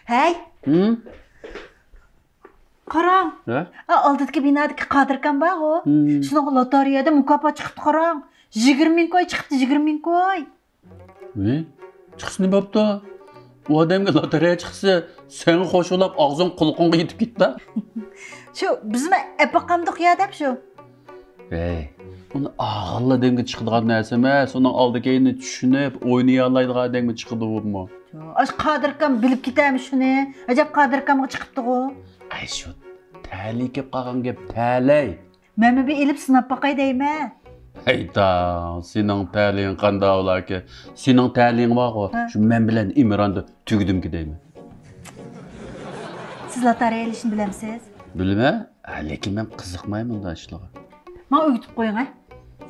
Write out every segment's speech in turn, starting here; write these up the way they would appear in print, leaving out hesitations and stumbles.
Hey. Hı? Qarang. Ne? Oldidagi binodagi Qodirkan bor-ku. Shuni lotereyada mukofot chiqibdi qarang. 20 ming koy chiqibdi, 20 ming koy. Ne? Çıksın ne yaptı? O adamga lotereya çıksa seni qo'shilib og'zing qulqinga yetib ketdi. Shu bizni epaqamdiq ya deb shu. Ey, uni og'il adamga chiqadigan narsa emas. Uning oldikini tushunib, o'ynay oladigan adamga chiqadi bu. Ash Qodirkan bilib ketami shuni. Ajab Qodirkanga chiqibdi-ku. Ay shu tali kelib qolgan gap talay. Meni bir elib sinab boqay deyman. Hayda, sening ta'ling qanday olarki? Sening ta'ling borku, shu men bilan Imronda tugdimki deyman. Siz lotereya ishini bilamsiz? Bilma, lekin men qiziqmayman bunday ishlarga. Men o'yitib qo'ying, ha.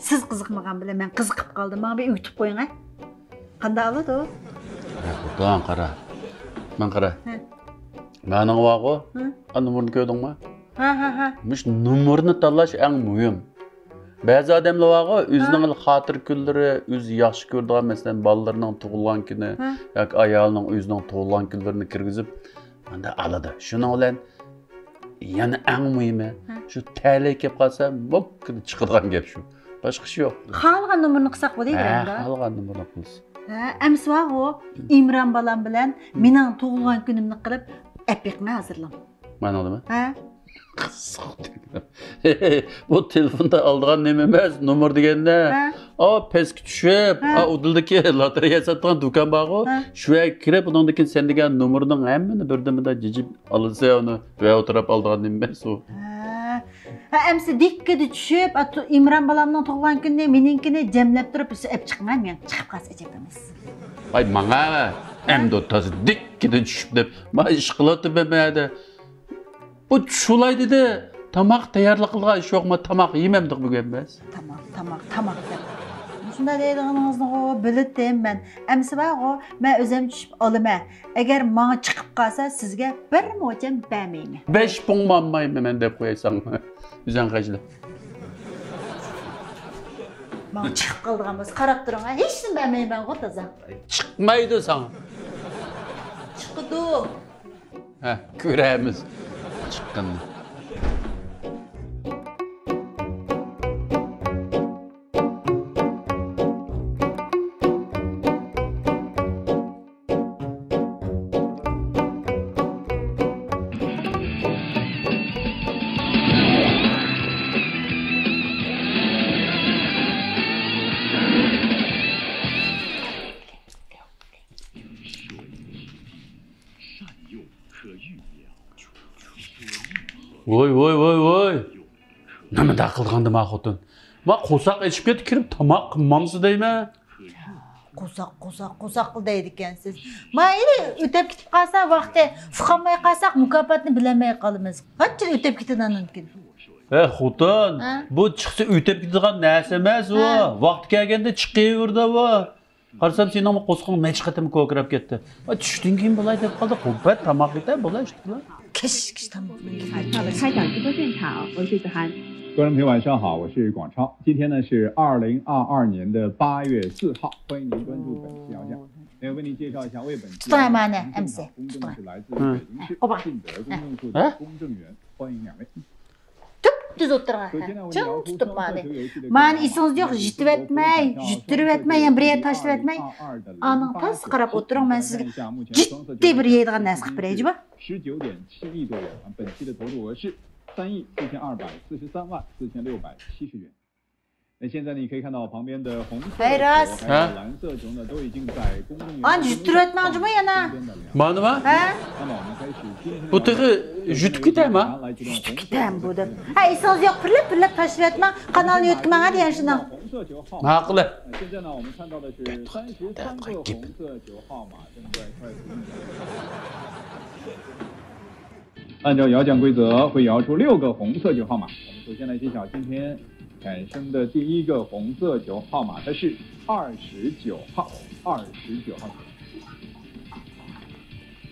Siz qiziqmagan bilan men qiziqib qoldim. Men bir o'yitib qo'ying, ha. Qanday bo'ladi u? Xudodan qara. Men qara. Mening borku, numurni ko'rdingmi? Ha. Mush numurni tanlash eng muhim. Ba'zi odamlar borku, o'zining xotir kunlari, o'zi yaxshi ko'radigan masalan bolalarning tug'ilgan kuni yoki ayolning o'zining tug'ilgan kunlarini kirgizib, menda oladi. Shuning bilan yana eng muhimi, shu ta'lik kelib qolsa, mumkin chiqadigan gap shu. Boshqa ish yo'q. Xohlagan numurni qilsak bo'laydi, xohlagan numurni qilsa. Amsi bor-ku, Imron balam bilan mening tug'ilgan kunimni qilib, epiqni hazırlam. Mana oldimi? Ha? Bu telefonda aldığan neme emas, numar degende. Peski tushib, udildagi lotereya sotgan do'kon bor-ku, shuga kirib, uningdagi sen degan numarning hammani birdamida jijib olsa, uni va o'tirib aldığan neme emas u. Amsi dikkadi tushib, Imron balamning tug'ilgan kunini, meninkini jamlab turib, ep chiqman, men chiqib qolsa ajab emas. Ay, menga endi o'tasi dikkadi tushib deb, men ish qilib bermadi. Bu şulay dedi, tamak tayyorlik qilgan ish yo'qmi, tamak yemamdiq bugun emas. Tamak deb. Shunda deydiganingizni bildim men. Amsi bor-ku, men o'zim tushib olaman. Agar menga chiqib qolsa, sizga bir mo'jam bermayman. 5 pung olmayman men deb qo'ysan. O'zing qajla. Men chiqib qolgan bo'lsa, qarab turing, hech nima bermayman-ku toza. Chiqmaydi sana. Chiqdi. Ko'ramiz. Chiqqanini. Voy. Nima da qilgandi ma xotin? Ma qo'saq ichib ketib kirib tamoq qilmamsiz deyman. Qo'saq deydi ekansiz. Mayli o'tib ketib qolsa, vaqti fuqamay qolsak, mukofotni bilmay qolamiz. Qancha o'tib ketadigan mumkin. Xotin, bu chiqsa o'tib ketadigan narsa emas u. Vaqti kelganda chiqaverdi bu. Qarasam sening qo'sqing necha qatim ko'krab ketdi. Tushdan keyin bo'lay deb qoldi. Qo'pat tamoq yetar bo'lay ishtilar. 到了开讲直播现场，我是子涵。观众朋友晚上好，我是广超。今天呢是2022年的8月4号，欢迎您关注本期要价。为您介绍一下为本期公正是来自北京市信德公证处的公证员，欢迎两位。 Düz oturğa. Çın tutup bana. Man isiniz yok, jitip etmey, yani bir yere taşıp etmey. Anın tas qarab oturun, ben sizge ciddi bir yeydiğen nesi qıp bireyci bu? 19.7亿多元，本期的投入额是3.4243.4670元。那现在呢，你可以看到旁边的红色还有蓝色球呢，都已经在公证员。Jitip etmeyci bu yana. Bana mı?那么我们开始今天。 Bu tığı jütüp gider mi? Jütüp gider mi bu da? Ha, isiniz yok, pırlap taşıp etme, kanalını yutmaya diyen şuna. Haklı. 现在呢，我们看到的是33个红色球号码正在快速运转。按照摇奖规则，会摇出6个红色球号码。我们首先来揭晓今天产生的第一个红色球号码，它是29号。29号。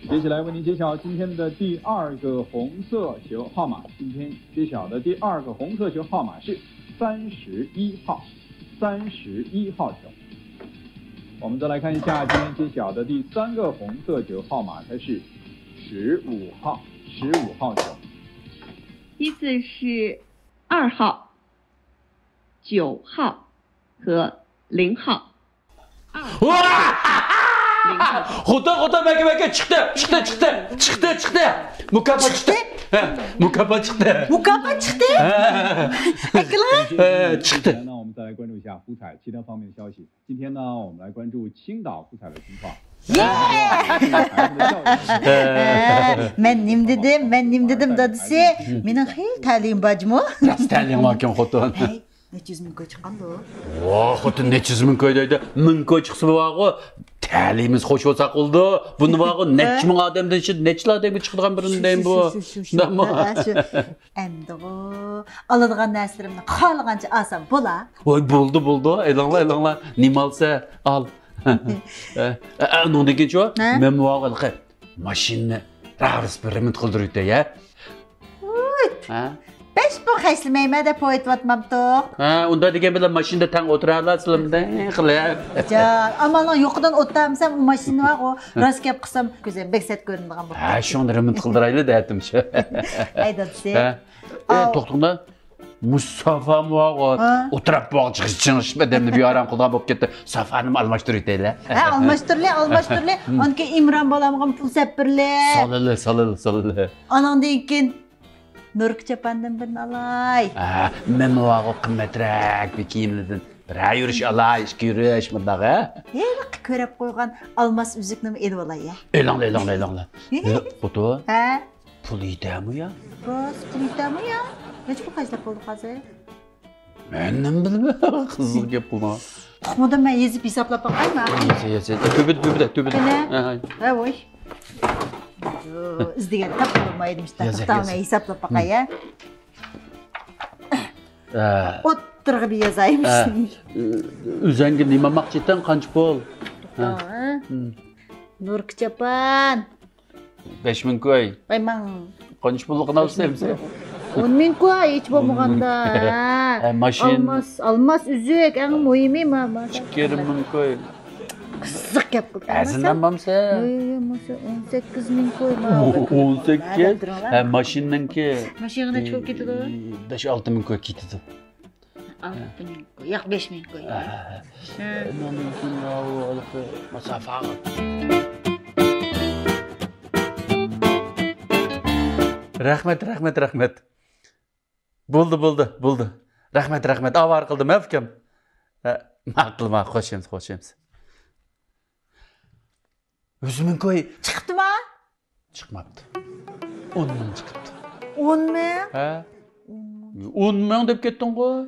接下来为您揭晓今天的第2个红色球号码。今天揭晓的第2个红色球号码是31号。31号球。我们再来看一下今天揭晓的第3个红色球号码，它是15号，15号酒。依次是2号、9号和0号。0号。 Xudo maka chiqdi. Mukofot chiqdi. Mukofot chiqdi. Mukofot chiqdi. Chiqdi. 那我们再来关注一下福彩其他方面的消息。今天呢，我们来关注青岛福彩的情况。 Men nim dedim dadısı. Mening hil ta'lim bajmı? Nasıl ta'lim varken xotun? 400 ming koy chiqqandu. O xotun 400 ming koy deydi. 1000 koy chiqsa bo'g'i. Ta'limimiz xo'sh bo'lsa qildi. Buni bo'g'i necha ming odamdan shu necha odamga chiqadigan birini deyim bu. Endi o aladigan narsalarimni xohlagancha olsam bo'la. Voy bo'ldi. Elanglar. Nima olsa al. Onun için şu, ben muhakkak maşinni rahris bir remont kıldırıydı ya. Beş bu xəsliməymə də poet vatmamdıq. Onda degen bilen maşinde tan oturarlarsın da qılıb. Ja, ama lan yoxdan otamsam o maşini var o. Rast gəp qısam gözəl beksət göründiğən bu. Şunu remont kıldıraylı da etdim şu. Aydadı. Toxtunda Mustafa muhakkak oturup bağ çıkış bedemli bir aram kıldan bop gitti. Safanım almıştırıydı elə. Almıştırlı. Onki İmran balamğın pul səppirli. Salılı. Anan deyken Nurk Çapan'dan birini alay. Men muhakkak kıymetrek bir kiyimliydin. Bir yürüyüş alay, iki yürüyüş mındağı. Körep koygan almas üzüknümü edip alay ya. Elangla. Kutu, Ha? pul yiydi ya? Bas, pul yiydi mi ya? Neç bu kaçlap oldu hazır? Məndən bilmə, qızıl gep buna. Tuxmadan mən yezip hesaplap bakayım mı? Töbüd. Ha, oy. İzdigen tapılmaydım işte. Tamam, hesaplap bakayım. Oturğu bir yazayım şimdi. Üzengin nima maqçetten qanç pul? Nurk Çapan. 5000 koy. Bayman. Qanç pulluqını alsayımsa? 10.000 koy hiç bulmaganda. Maşin. Almas üzük en mühimi mama. 2000 koy. Kızık yapıp. Əzindən mamsa? 18.000 koy ma. 18. Maşinninki. Maşinine çok gitti o. 5-6000 koy gitti. 6.000 koy. Yok 5.000 koy. Nonunkin alıqı masafağı. Rahmet. Buldu. Rahmet. Avar qıldım əfkəm. Maqılma, xoşemiz. Özümün koy. Çıktı mı? Çıkmaptı. 10 min çıkıptı. 10 mu? Ha? 10 min dep kettin koy.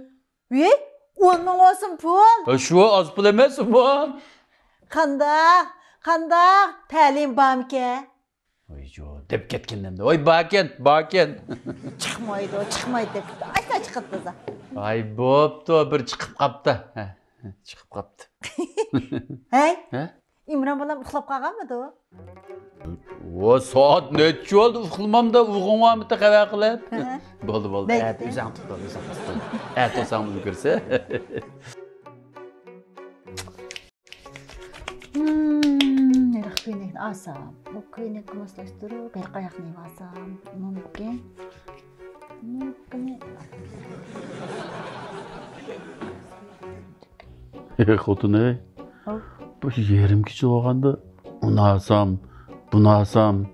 Ve? 10 mu olsun pul? Şu az pul emas bu. Qandaq ta'lim barmike? Oy jo, dep ketkendim de. Oy baken. Çıkmaydı dep. Ayta çıkıptı da. Ay boptu, bir çıkıp qaptı. Çıkıp qaptı. Hey? Ha? İmran balam uxlap qalğanmıdı o? O saat neçə oldu uxlamamda uğunmamda qava qılıb. Boldu. Üzəng tutdu. Olsanız görsə. Neraq köynekni alsam, bu köynekni maslaştırıp, bir qayaqni alsam, mümkün. Xotun ey. Bu yerim kiçik olğanda bunu alsam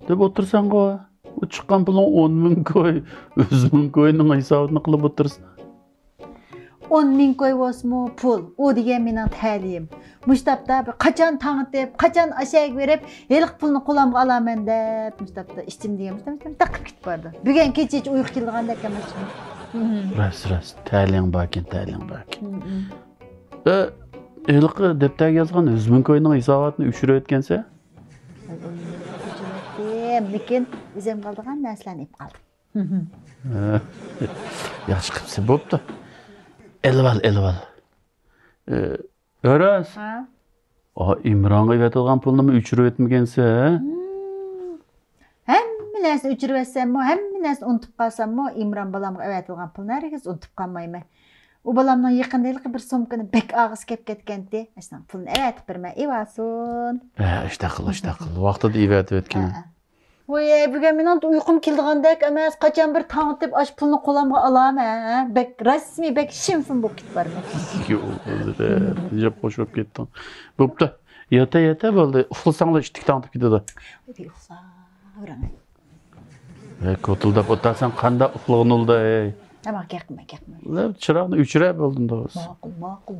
deb otursan qoy. O chiqqan pulun 10 min koy. Özümün koyunun hesabını qılıb otursan. 10 min koy olsun pul. O degen mening ta'lim. Mustapda qachon tangitib, qachon aşağı berib, eliq pulni qo'lamga olaman deb Mustapda ishtim degan taqib ketib bordi. Bugun kecha uyqu kelgandek emas. Ras. Ta'lim bakin. Eliqi depterga yozgan Özümün koyunun hisobatini o'chirib o'tgansa? Lekin o'zim qoldigan narsalarni ep qoldim. Yaxshi qilibsan, bo'pti. Elval. Öras. İmronga vetilgan pulni o'chirib o'tmagansa? Hamma narsani o'chirib o'tsam, hamma narsani unutib qolsam, İmron balamga vetilgan pulni haragiz unutib qolmayman. O balamdan yaqindaylıqı bir somkani bek ağız kep ketkendi. Aştan pulni evetip berme, evasun. İşte qıl. Vaqtida evetip etken. Voy, bugün benim uykum kildigandek emas, kaçan bir tanıtıp aş pulunu qo'limga alam ha. Bek rasmiy, bek şinfim bu kit barma. Yo'q, jab qo'shib ketdim. Bo'pti. Yata bo'ldi. Uxlasanglar ishtik tanıtıp ketadi. Hadi uxla, o'rang. Ko'tildab o'tasan, qanday uxlag'in oldi, ey. Ama gapma. Chiroqni o'chirib bo'lding do'st. Ma'qul.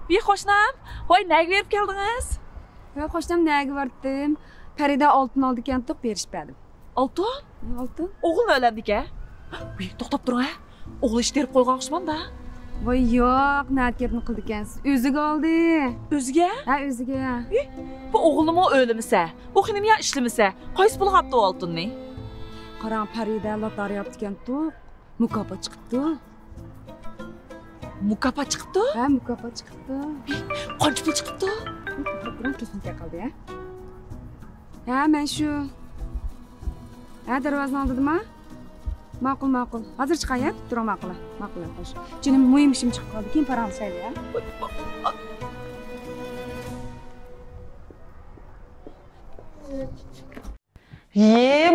Bir qo'shnam, voy nega berib keldingiz? Ben qo'shnam nega bordim? Farida oltin oldi ekan, to'q berishmadim. Oltin? Oltin? O'g'ilni o'landi-ku. Uy, to'xtab turing. O'g'li ish terib qo'ygan o'xshamanda. Voy yo'q, nat gapni qildi ekansiz. O'ziga oldi. O'ziga? Ha, o'ziga. Bu o'g'limi o'limisa, bu xinim ya ishlimisa, qaysi pul qapti oltinni? Qarang, Farida lotoriya yaptı ekan, to'q. Mukofot chiqibdi. Mukofot chiqibdi? Ha, mukofot chiqibdi. Qancha pul chiqibdi? Biron to'singa qoldi, ha? Ha, men shu. Ha, darvozani oldidimi? Ma'qul. Hozir chiqay, ya, kutib turaman, ma'qul. Xo'sh. Jinim muhim ishim chiqib qoldi. Keyin paramni sayla, ya.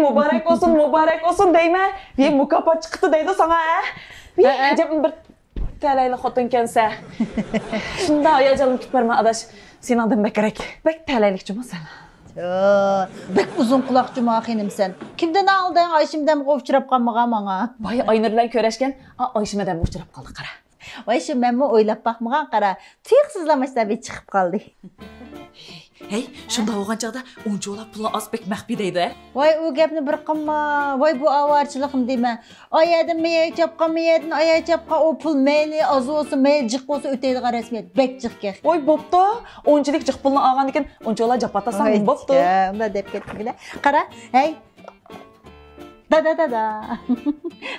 Mübarek olsun deyme. Mukofot chiqdi deydi sana, ha? Acaba bir talayli xotin ekansa. Shunda oyajalim tutbarma adash. Sen odam bekerek. Bek talaylik jumasa. Bek uzun quloq cuma xinimsan. Kimdan aldın? Ayşimdan qo'chirib qolmagan menga. Voy, Aynur bilan ko'rashgan, Ayşimadan uchrab qoldi, qara. Voy, shu menmi o'ylab baxmagan qara. Tiqsizlamashda bir chiqib qoldi. Hey, shunda olgan chaqda unchola pulni azbek maxfiy deydi. Voy, u gapni bir qilma. Voy, bu avarchiligim deyman. Oyadim meye chapqan, meyedin oya chapqan, o pul meyli az olsun, meyli jiq olsa o'taydigan rasmiyat. Bek jiqga. Voy, bo'pti. Onchilik jiq pulni olgan ekan, unchola japatasan, bo'pti. Unda deb ketdinglar. Qara, hey. Da.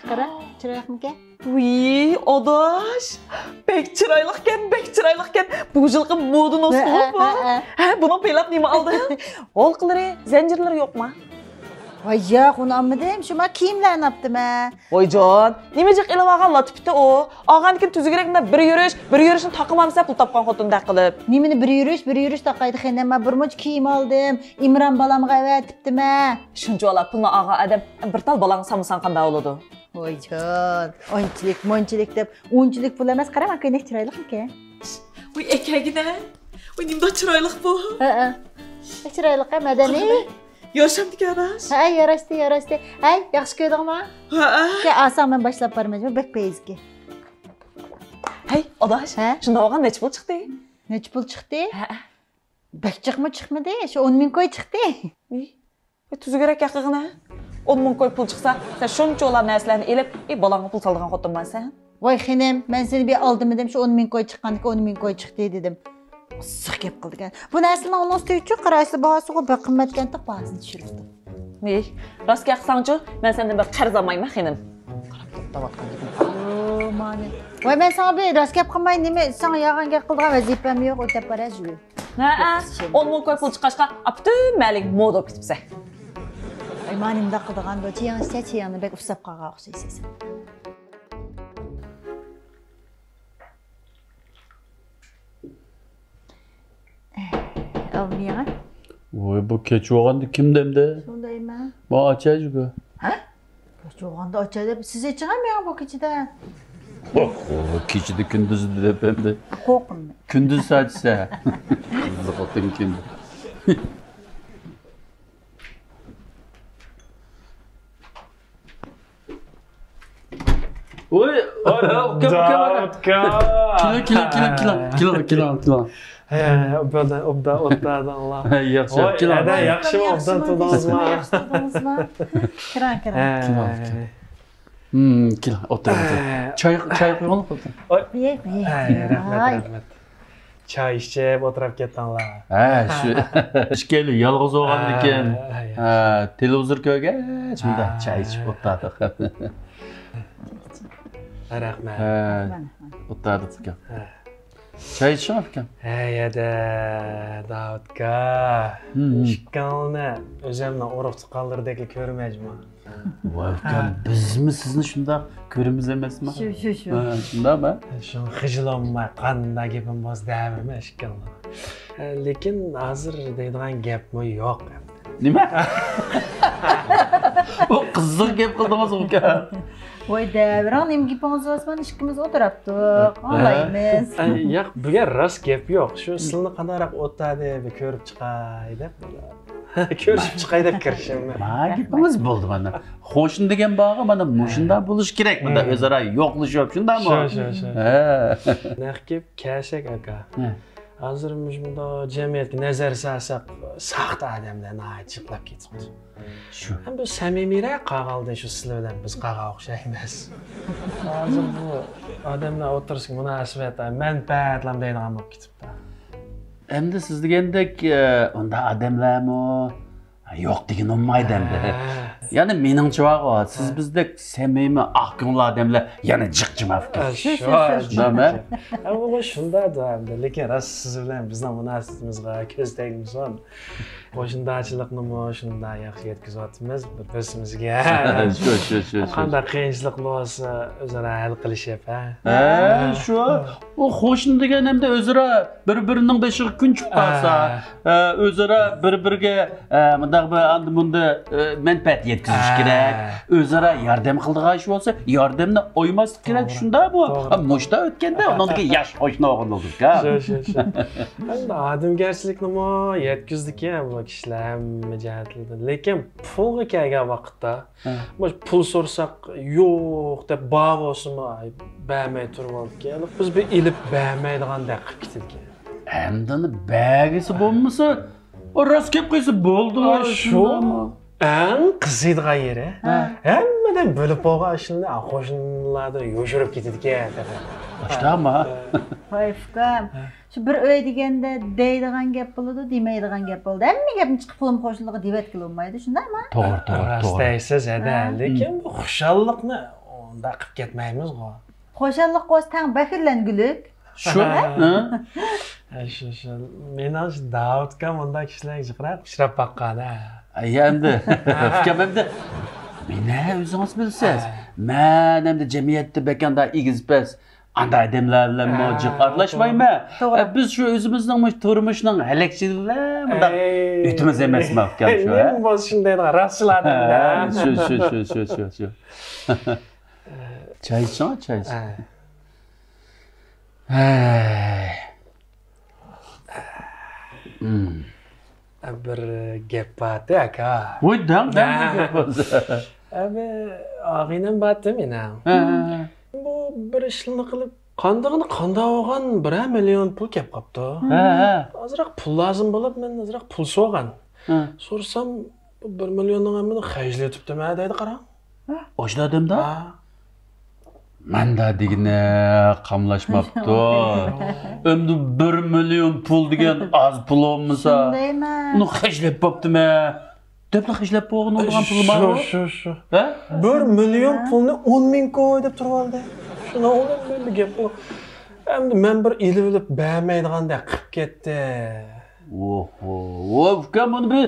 Qara, chiroyliqmi? Uy, odash. Bek chiroyliqkan. Bu yilqi modun ustuvi bu. Ha, buni pelab nima alding? Olqilari, zanjirlari yo'qmi? Voy, yo'q, uni olmadim. Shu men kiyimlarni olibdim. Voyjon, nima jiq ilib olgan latipda o? Olgandan tuzugirakda bir yurishni taqimamsa pul topgan xotinda qilib. Nimani bir yurish taqaydi xena. Men bir moch kiyim oldim. Imron balamga avatibdim. Shuncha pulni olgan odam bir tal balangni samsan qanday bo'ladi? Voyjon, o'nchilik deb, o'nchilik pul emas, qarama, ko'ylak chiroyliqmi? Voy, ekagina. Voy, nimda chiroyliq bu? Ha. Chiroyliq, madaniy. Yarashamdiki adash. Ha, yarashdi. Hay, yaxshi ko'rdingmi? Ha. Ke asan men boshlab bormayman, bek peyizga. Hey, adash. Shunda olgan necha pul chiqdi? Necha pul chiqdi? Ha. Bek chiqmadi, shu 10 ming qo'y chiqdi. Tuzugirak yaqig'ina. 10 ming qo'y pul chiqsa, sen shuncha narsalarni elib, balangga pul soldigan xotinmansan. Voy xinem, men seni bir aldım dedim, şu 10 ming qo'y chiqqaniki 10 ming qo'y chiqdi dedim. Issiq gap qilgan. Bu narsani olmasdi uchun qarashli bahosiga bir qimmatgan taq bahosini tushiribdi. Ey, rost gapsangchi, men sendan bir qarz olmayman xinem. Qarab to'xtavatgan edim. Mani. Voy, men sana bir rost gap qilmay, nima sana yag'an gap qilgan vazifam yo'q, o'tab boraji. Ha, 10 ming qo'y pul chiqqachqa, bütün malik moda bitibsa. Ay, manimda qilgan bu chiyani bek ufsab qolgan o'xshaysiz. Almira. Voy, bu kech o'g'anda kim demdi? Shundayman. Bu ochayji-ku. Ha? Kech o'g'anda ochadi. Siz ichganmi bu kechida? Kechida kunduzi deb endi. Qo'rqinma. Kunduz ochsa. Xotin kunduz. Oy, kilo. Obda Allah. Yaxshi, kilo. Yaxshimi, obdan tudingizmi? Kira. Kilo, o'tir. Choy qo'yinglar xotin. Rahmat. Choy ichib o'tirib ketdinglar. Ha, shu ishkeli yolg'iz o'g'andan keyin televizor ko'rgach, shunda choy ichib o'tirdik. Rahmat. O'tirdik ekan. Choy ichishmi ekan? Hayda, Davudka. Ishkalni o'zimni urug' chiqqanlardek ko'rmayman. Voy ukam, bizmi sizni shundoq ko'rimiz emasmi? Shu. Shundaqmi? Shuni xijillanmay qanday gapim bor deyaverma ishkallah. Lekin hozir deydigan gapmi yo'q. Nima? O qiziq gap qildingiz ukam. Voy davron nima gapingiz bo'lsa, ishkimiz o'tiribdik. Olaymiz. Yo'q, buga rost gap yo'q. Shu sizni qanaqroq o'tadi deb ko'rib chiqay deb. Ko'rib chiqay deb kirishimni. Gapimiz bo'ldi mana. Qo'shni degan bog'i mana mushunda bo'lish kerak. Bunda o'zaro yo'qlashib, shundaymi? Shu. Naqib Kashak aka. Hozir bunda jamiyatga nazar solsak, saxt odamlar chiqlab ketibdi. Shu. Ham bu samimiyroq qoldi shu sizlar bilan biz qaga o'xshaymiz. Hozir bu odamlar o'tirishga munosabat, manfaatlam deydigan bo'lib ketibdi. Endi siz degandek unda odamlarmi yo'q degan olmaydi endi. Ya'ni meningcha vaqo, siz bizdek samimiy aqlli odamlar yana jiqjima fikr. Shundami? Bu shundadir endi, lekin rost siz bilan bizning munosabatimizga ko'z tegmizon. Qo'shnichilikni shunday yaxshi yetkazayotimiz bir-birimizga. Shu. Qanday qiyinchilik bo'lsa o'zaro hal qilishib, shu. U qo'shni degan hamda o'zaro bir-birining beshiga kun chiqib qolsa, o'zaro bir-biriga mundaq bunda manfaat yetkazish kerak. O'zaro yordam qildigan ish bo'lsa, yordamni o'ymaslik kerak, shundaymi? Moshda o'tganda uningga yosh qo'shni o'g'il bo'ldik-a. Shu. Endi odamgarchilikni yetkazdik-a bu kishilar mijatlidir. Lekin pulga kelgan vaqtda, pul so'rsak yo'q deb bavosimi bermay turib oldik. Biz bir ilib bermaydigandek qilib ketdik. Endi bagisi bo'lmasa, o rost gap qo'ysa bo'ldi. Shu. Eng qiziydigan yeri. Hammadan bo'lib bo'lgan ishni qo'shnilarda yo'shirib ketdik-a. Boshqami? Voy ukam. Shu bir uy deganda deydigan gap bo'ladi, demaydigan gap bo'ldi. Hamma gapni chiqib pulim qo'shnilig'i debat qilolmaydi, shundaymi? To'g'ri. Rostaysiz, lekin bu xushalliqni unda qilib ketmaymiz-ku. Xushalliq qo'z tang bakirlangulik. Shu. Shu. Meni Davudga bunday kishilarga jiqrab uchrab baqqan-a. Endi fikrim endi meni o'zingiz bilasiz. Men endi jamiyatda bekanda egizpas anda odamlar bilan mojiq aralashmayman. Biz shu o'zimizning turmushning halakchiligida o'timiz emasmi ukam shu? Men bo'z shunday rastladim. Shu. Çay ichsang, bir gap bor aka. Voy dam gap bo'lsa. Abi og'inam bordi mening. Bu bir ishni qilib qanday olgan 1 million pul kelib qopti. Ozroq pul lozim bo'lib, men ozroq pul so'rgan. So'rsam 1 millionning hamini xajlatibdi-ma deydi qarang. O'sha odamda? Manda degina qamlashmabdi. Endi 1 million pul degan az pul olmasa, uni xajlab bo'ptimi? Debla xajlab qo'ygan o'lgan pul bormi? Shu. 1 million pulni 10 ming qo'y deb turib oldi. Shuna o'ylab bir gap bor. Endi men bir ilib bermaydigandek qilib ketdi. Ukam buni bir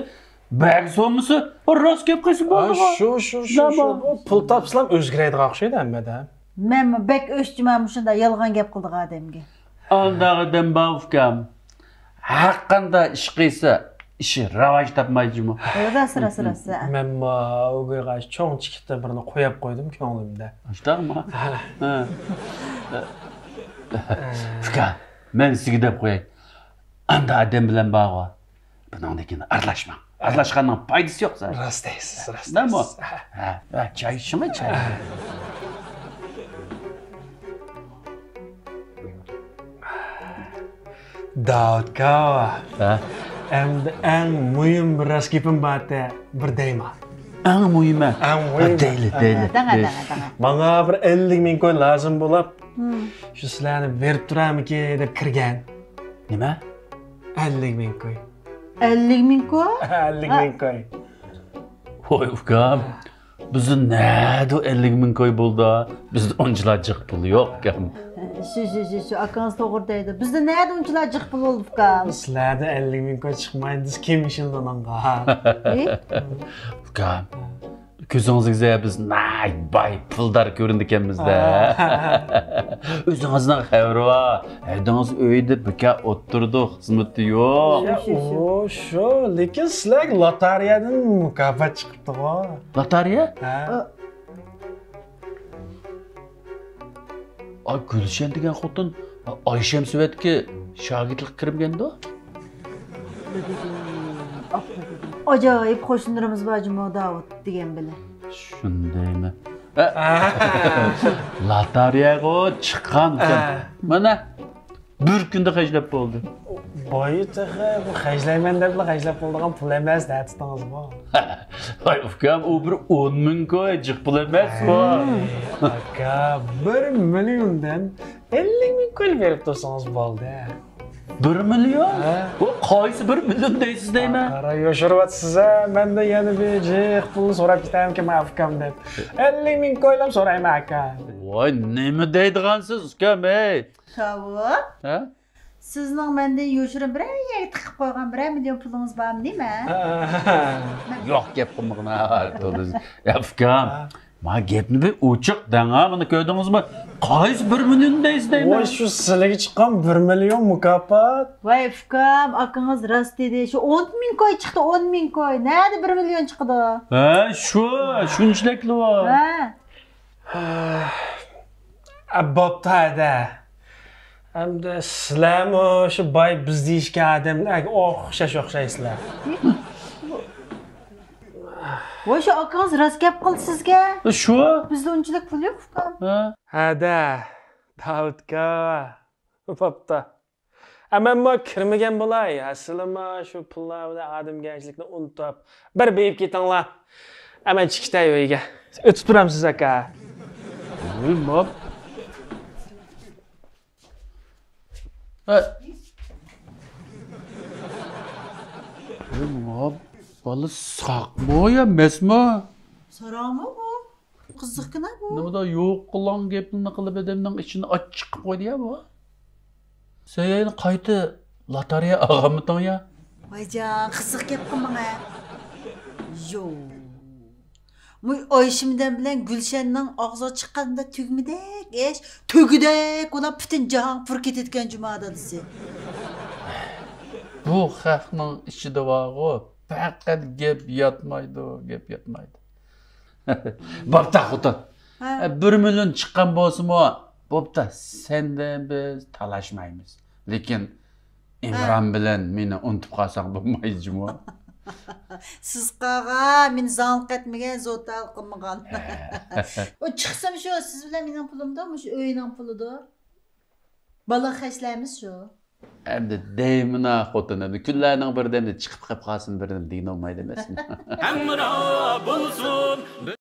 bag so'misi, rost gap qilsa bo'ldi. Shu. Pul topsam o'zgaradigan o'xshaydi hammada. Men bek o'shchiman shunda yolg'on gap qildiq odamga. Undaq odam bor ukam. Haqqanda ish qilsa, ishi rivoj topmaydimi? Rosa. Men o'g'ayga cho'ng chiqitda birini qo'yib qo'ydim ko'nglimda. Shunaqa? Ukam, men sizga deb qo'yay. Unda odam bilan bog'i. Buningdagini aralashma. Aralashganning foydasi yo'q siz. Rostaysiz. Nima? Choy ichmi, choy. Davudga. Endi eng muhim bir raskipim borda bir deyman. Eng muhimi. Deyli. Bana bir 50 ming qo'y lozim bo'lib, shu sizlarni berib turamiki deb kirgan. Nima? 50 ming qo'y. 50 ming qo'y? 50 ming qo'y. Voy ukam. Bizning nada 50 ming qo'y bo'ldi. Bizda unchalar jiq pul yo'q ukam. Shu akangiz to'g'ri deydi. Bizda nada unchalar jiq pul bo'ldi ukam. Sizlarda 50 ming qo'y chiqmaydi. Kim ishildi onga? Ukam. Ko'zingizga biz bay puldar ko'rindikanmizda. O'zingizdan xabari bor. Haydingiz uyda bika o'tirdik, xizmati yo'q. O, shu, lekin sizlar loteriyadan mukofot chiqibdi-ku. Loteriya? Ha. Ay, Gulshan degan xotin Oyshamsuvatga shogirdlik kirganda? Ajoyib qo'shnilarimiz bor Jumo Davud degan bilan. Shundaymi? Loteriyaga chiqqan ekan. Mana bir kunda xajlab bo'ldi. Boyitaqa bu xajlayman deb xajlab bo'lgan pul emas, da'tingiz bor. Voy, ukam, u bir 10 ming ko'y jiq pul emas bu. Aka, 1 milliondan 50 ming ko'l berib tursangiz bo'ldi. 1 million? O qaysi 1 million deysiz deyman? Qara yoshiryapsiz a, menda yana bir jiq pulni so'rab ketamki, mafkam deb. 50 ming ko'ylam so'rayman aka. Voy, nima deydigansiz ukam, ey? Davud. Ha? Sizning mendan yo'shirib bir yerga tiqib qo'ygan 1 million pulingiz bormi nima? Yo'q, gap qilmag'in to'g'ri. Ya ukam, men gapni bir ochiq danga, buni ko'rdingizmi? Qaysi 1 million deysiz deyman? Voy, shu sizlarga chiqqan 1 million mukofot. Voy, ukam, akangiz rost dedi. Shu 10 ming ko'y chiqdi, 10 ming ko'y. Nerede 1 million chiqdi? Ha, shunchlikli bor. Ha. Bo'pti-da. Hamda sizlarmi shu boy biz deyishgan odamlarga o'xshaysizlar. Voy, shu akangiz rost gap qildi sizga. Shu? Bizda unchalik pul yo'q, ukam. Ha-da, Davudga. Bo'pti. Ammo kirmagan bo'lay. Aslima shu pullarni odamgarchilikni unutib, bir beyib ketinglar. Aman chiqitay uyga. O'tib turamsiz aka. Bilmab. Bilmab. Valla saqmo ya emasmi? So'raqmi bu? Qiziqgina bu. Nimada yo'q qilgan gapni qilib odamning ichini ochiq qilib qo'ydi-ya bu. Sen qayta loteriya olganmiding ya? Voyjon, qiziq gap qilmang-a. Yo'q. Muy Oyshimdan bilan Gulshanning og'zi chiqqanda tugmidek ish, tugidek ular butun jahon pur ketayotgan jumada desa. Bu xalqning ichida bor-ku, faqat gap yotmaydi, gap yotmaydi. Bo'pti, xotin. 1 million chiqqan bo'lsa-mu, bo'pti, sendan biz talashmaymiz. Lekin Imron bilan meni unutib qolsang bo'lmaydi, Jumo. Siz qaga men zalq etmagan, zotal qilmagan. O chiqsam shu siz bilan mening pulimda, shu uyning pulida. Bala xashlaymiz shu. Endi deymina xotin, endi kunlarning birida chiqib qolib qolsin, birdan deyin olmaydi emasmi? Hamro bo'lsin.